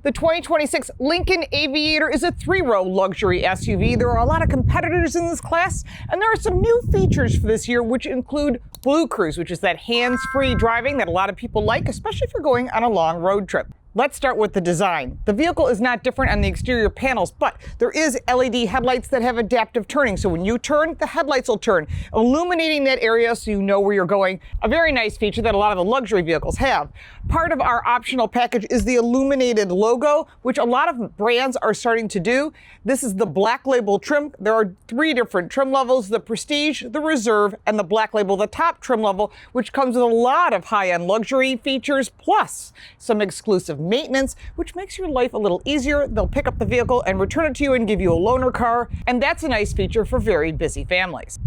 The 2026 Lincoln Aviator is a 3-row luxury SUV. There are a lot of competitors in this class, and there are some new features for this year, which include BlueCruise, which is that hands-free driving that a lot of people like, especially if you're going on a long road trip. Let's start with the design. The vehicle is not different on the exterior panels, but there is LED headlights that have adaptive turning. So when you turn, the headlights will turn, illuminating that area so you know where you're going. A very nice feature that a lot of the luxury vehicles have. Part of our optional package is the illuminated logo, which a lot of brands are starting to do. This is the Black Label trim. There are 3 different trim levels: the Prestige, the Reserve, and the Black Label, the top trim level, which comes with a lot of high-end luxury features, plus some exclusive maintenance, which makes your life a little easier. They'll pick up the vehicle and return it to you and give you a loaner car, and that's a nice feature for very busy families.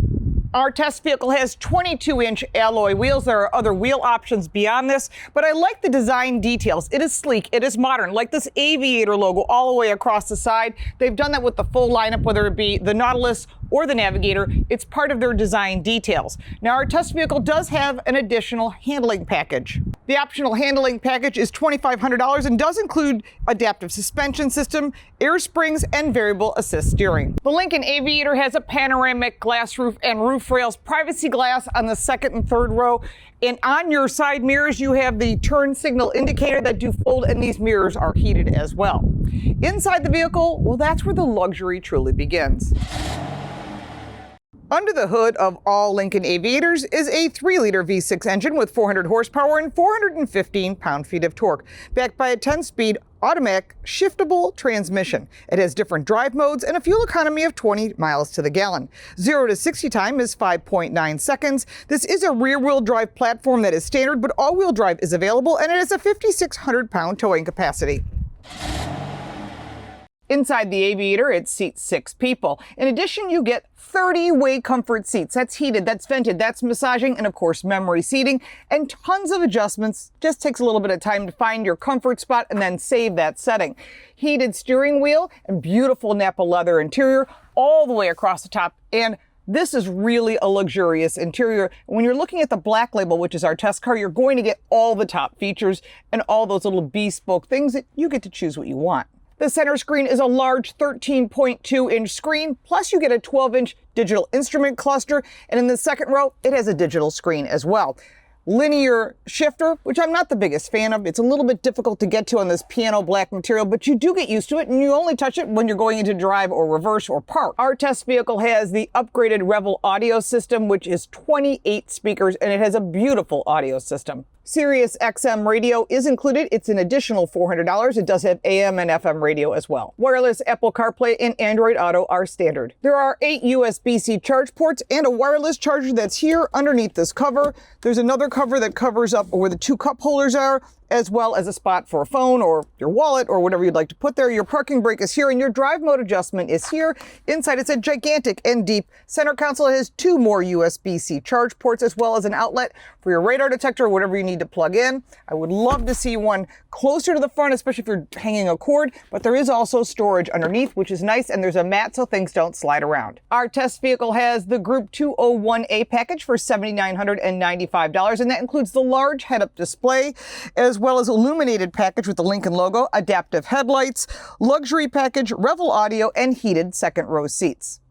Our test vehicle has 22-inch alloy wheels. There are other wheel options beyond this, but I like the design details. It is sleek, it is modern, like this Aviator logo all the way across the side. They've done that with the full lineup, whether it be the Nautilus or the Navigator. It's part of their design details. Now, our test vehicle does have an additional handling package. The optional handling package is $2,500 and does include adaptive suspension system, air springs, and variable assist steering. The Lincoln Aviator has a panoramic glass roof and roof rails, privacy glass on the second and third row, and on your side mirrors you have the turn signal indicator that do fold, and these mirrors are heated as well. Inside the vehicle, well, that's where the luxury truly begins. Under the hood of all Lincoln Aviators is a 3-liter V6 engine with 400 horsepower and 415 pound-feet of torque, backed by a 10-speed automatic shiftable transmission. It has different drive modes and a fuel economy of 20 miles to the gallon. 0 to 60 time is 5.9 seconds. This is a rear-wheel drive platform that is standard, but all-wheel drive is available, and it has a 5,600-pound towing capacity. Inside the Aviator, it seats 6 people. In addition, you get 30-way comfort seats. That's heated, that's vented, that's massaging, and of course, memory seating, and tons of adjustments. Just takes a little bit of time to find your comfort spot and then save that setting. Heated steering wheel and beautiful Napa leather interior all the way across the top, and this is really a luxurious interior. When you're looking at the Black Label, which is our test car, you're going to get all the top features and all those little bespoke things that you get to choose what you want. The center screen is a large 13.2-inch screen, plus you get a 12-inch digital instrument cluster, and in the second row, it has a digital screen as well. Linear shifter, which I'm not the biggest fan of. It's a little bit difficult to get to on this piano black material, but you do get used to it, and you only touch it when you're going into drive or reverse or park. Our test vehicle has the upgraded Revel audio system, which is 28 speakers, and it has a beautiful audio system. Sirius XM radio is included. It's an additional $400. It does have AM and FM radio as well. Wireless Apple CarPlay and Android Auto are standard. There are 8 USB-C charge ports and a wireless charger that's here underneath this cover. There's another cover that covers up where the 2 cup holders are, as well as a spot for a phone or your wallet or whatever you'd like to put there. Your parking brake is here, and your drive mode adjustment is here. Inside, it's a gigantic and deep center console. It has 2 more USB-C charge ports, as well as an outlet for your radar detector or whatever you need to plug in. I would love to see one closer to the front, especially if you're hanging a cord, but there is also storage underneath, which is nice, and there's a mat so things don't slide around. Our test vehicle has the Group 201A package for $7,995, and that includes the large head-up display, as well as illuminated package with the Lincoln logo, adaptive headlights, luxury package, Revel audio, and heated second row seats.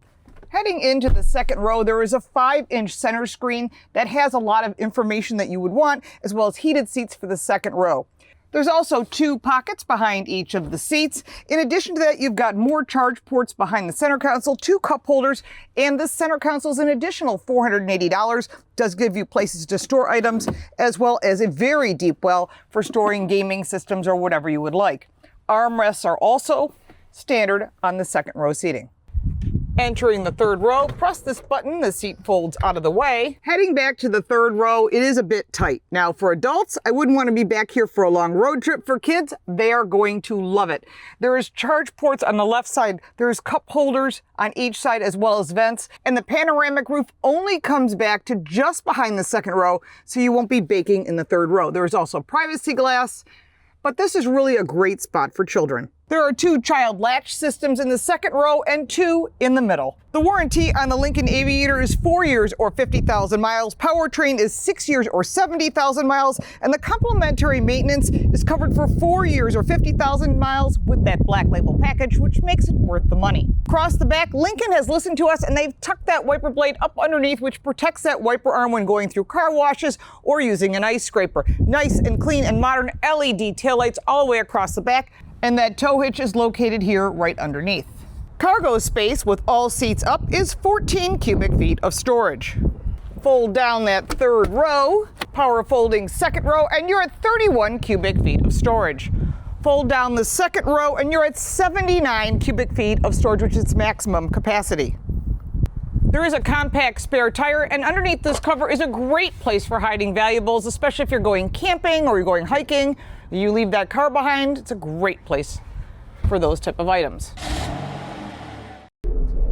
Heading into the second row, there is a 5-inch center screen that has a lot of information that you would want, as well as heated seats for the second row. There's also 2 pockets behind each of the seats. In addition to that, you've got more charge ports behind the center console, 2 cup holders, and this center console is an additional $480. Does give you places to store items, as well as a very deep well for storing gaming systems or whatever you would like. Armrests are also standard on the second row seating. Entering the third row, press this button, the seat folds out of the way. Heading back to the third row, it is a bit tight. Now, for adults, I wouldn't want to be back here for a long road trip. For kids, they are going to love it. There is charge ports on the left side. There's cup holders on each side, as well as vents. And the panoramic roof only comes back to just behind the second row, so you won't be baking in the third row. There is also privacy glass, but this is really a great spot for children. There are 2 child latch systems in the second row and 2 in the middle. The warranty on the Lincoln Aviator is 4 years or 50,000 miles. Powertrain is 6 years or 70,000 miles. And the complimentary maintenance is covered for 4 years or 50,000 miles with that black label package, which makes it worth the money. Across the back, Lincoln has listened to us and they've tucked that wiper blade up underneath, which protects that wiper arm when going through car washes or using an ice scraper. Nice and clean and modern LED taillights all the way across the back. And that tow hitch is located here right underneath. Cargo space with all seats up is 14 cubic feet of storage. Fold down that third row, power folding second row, and you're at 31 cubic feet of storage. Fold down the second row and you're at 79 cubic feet of storage, which is maximum capacity. There is a compact spare tire, and underneath this cover is a great place for hiding valuables, especially if you're going camping or you're going hiking. You leave that car behind, it's a great place for those type of items.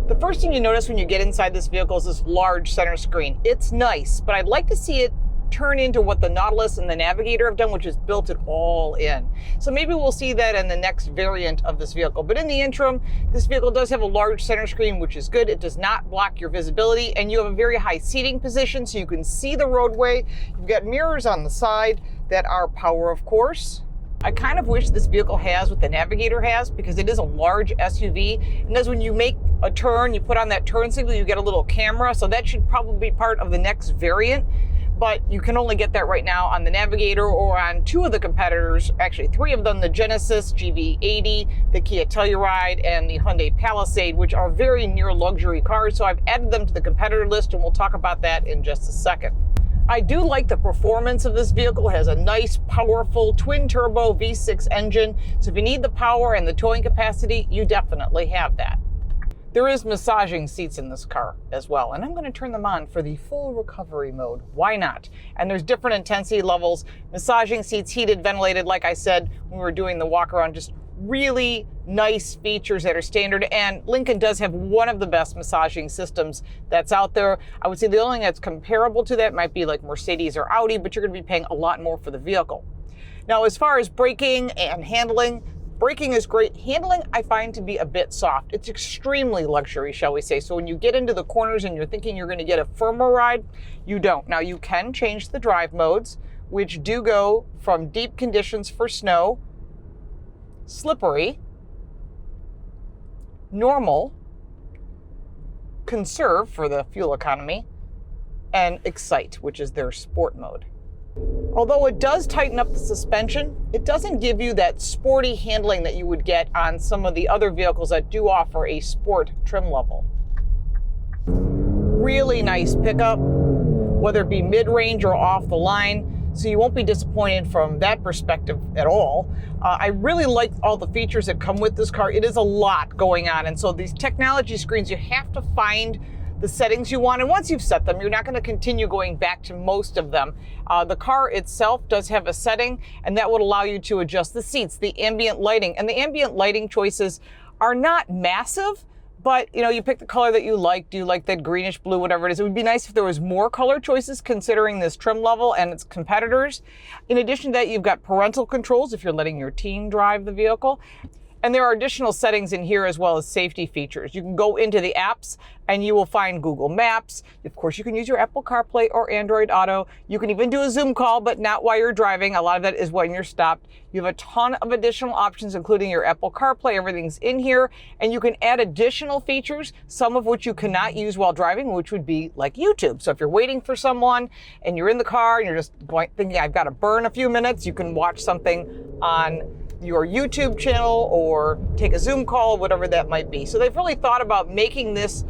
The first thing you notice when you get inside this vehicle is this large center screen. It's nice, but I'd like to see it turn into what the Nautilus and the Navigator have done, which is built it all in. So maybe we'll see that in the next variant of this vehicle. But in the interim, this vehicle does have a large center screen, which is good. It does not block your visibility, and you have a very high seating position so you can see the roadway. You've got mirrors on the side that are power, of course. I kind of wish this vehicle has what the Navigator has, because it is a large SUV. And as when you make a turn, you put on that turn signal, you get a little camera. So that should probably be part of the next variant. But you can only get that right now on the Navigator or on 2 of the competitors, actually 3 of them, the Genesis GV80, the Kia Telluride, and the Hyundai Palisade, which are very near luxury cars. So I've added them to the competitor list, and we'll talk about that in just a second. I do like the performance of this vehicle. It has a nice, powerful twin-turbo V6 engine. So if you need the power and the towing capacity, you definitely have that. There is massaging seats in this car as well, and I'm going to turn them on for the full recovery mode. Why not? And there's different intensity levels. Massaging seats, heated, ventilated, like I said when we were doing the walk around, just really nice features that are standard. And Lincoln does have one of the best massaging systems that's out there. I would say the only thing that's comparable to that might be like Mercedes or Audi, but you're going to be paying a lot more for the vehicle. Now, as far as braking and handling, braking is great. Handling, I find to be a bit soft. It's extremely luxury, shall we say. So when you get into the corners and you're thinking you're going to get a firmer ride, you don't. Now, you can change the drive modes, which do go from deep conditions for snow, slippery, normal, conserve for the fuel economy, and excite, which is their sport mode. Although it does tighten up the suspension, it doesn't give you that sporty handling that you would get on some of the other vehicles that do offer a sport trim level. Really nice pickup, whether it be mid-range or off the line, so you won't be disappointed from that perspective at all. I really like all the features that come with this car. It is a lot going on, and so these technology screens, you have to find the settings you want, and once you've set them, you're not going to continue going back to most of them. The car itself does have a setting, and that would allow you to adjust the seats, the ambient lighting, and the ambient lighting choices are not massive, but you know, you pick the color that you like. Do you like that greenish blue, whatever it is? It would be nice if there was more color choices considering this trim level and its competitors. In addition to that, you've got parental controls if you're letting your teen drive the vehicle. And there are additional settings in here as well as safety features. You can go into the apps and you will find Google Maps. Of course, you can use your Apple CarPlay or Android Auto. You can even do a Zoom call, but not while you're driving. A lot of that is when you're stopped. You have a ton of additional options, including your Apple CarPlay. Everything's in here. And you can add additional features, some of which you cannot use while driving, which would be like YouTube. So if you're waiting for someone and you're in the car and you're just thinking, I've got to burn a few minutes, you can watch something on your YouTube channel or take a Zoom call, whatever that might be. So they've really thought about making this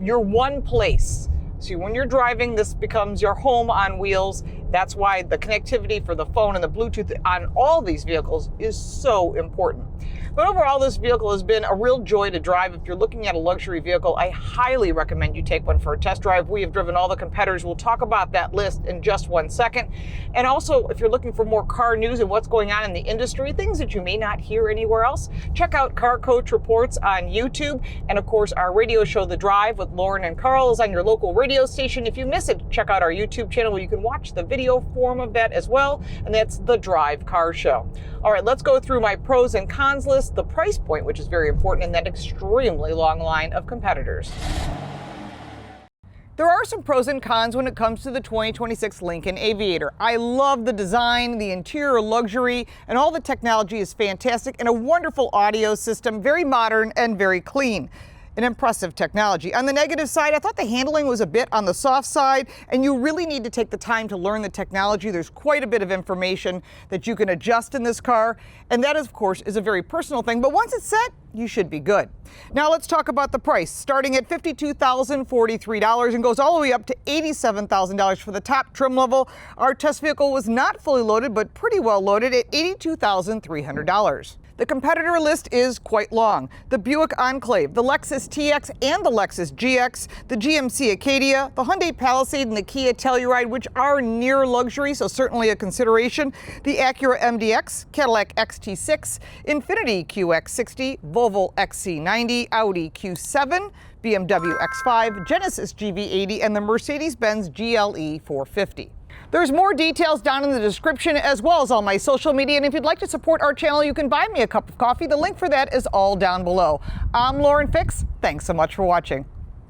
your one place. So when you're driving, this becomes your home on wheels. That's why the connectivity for the phone and the Bluetooth on all these vehicles is so important. But overall, this vehicle has been a real joy to drive. If you're looking at a luxury vehicle, I highly recommend you take one for a test drive. We have driven all the competitors. We'll talk about that list in just 1 second. And also, if you're looking for more car news and what's going on in the industry, things that you may not hear anywhere else, check out Car Coach Reports on YouTube. And of course, our radio show, The Drive with Lauren and Carl, is on your local radio station. If you miss it, check out our YouTube channel where you can watch the video video form of that as well, and that's the Drive Car Show. All right, let's go through my pros and cons list, the price point, which is very important, and that extremely long line of competitors. There are some pros and cons when it comes to the 2026 Lincoln Aviator. I love the design, the interior luxury, and all the technology is fantastic, and a wonderful audio system, very modern and very clean. An impressive technology. On the negative side, I thought the handling was a bit on the soft side, and you really need to take the time to learn the technology. There's quite a bit of information that you can adjust in this car, and that, of course, is a very personal thing, but once it's set, you should be good. Now let's talk about the price, starting at $52,043 and goes all the way up to $87,000 for the top trim level. Our test vehicle was not fully loaded, but pretty well loaded at $82,300. The competitor list is quite long. The Buick Enclave, the Lexus TX and the Lexus GX, the GMC Acadia, the Hyundai Palisade and the Kia Telluride, which are near luxury, so certainly a consideration, the Acura MDX, Cadillac XT6, Infiniti QX60, Volvo XC90, Audi Q7, BMW X5, Genesis GV80, and the Mercedes-Benz GLE 450. There's more details down in the description as well as on my social media, and if you'd like to support our channel, you can buy me a cup of coffee. The link for that is all down below. I'm LaurenFix. Thanks so much for watching.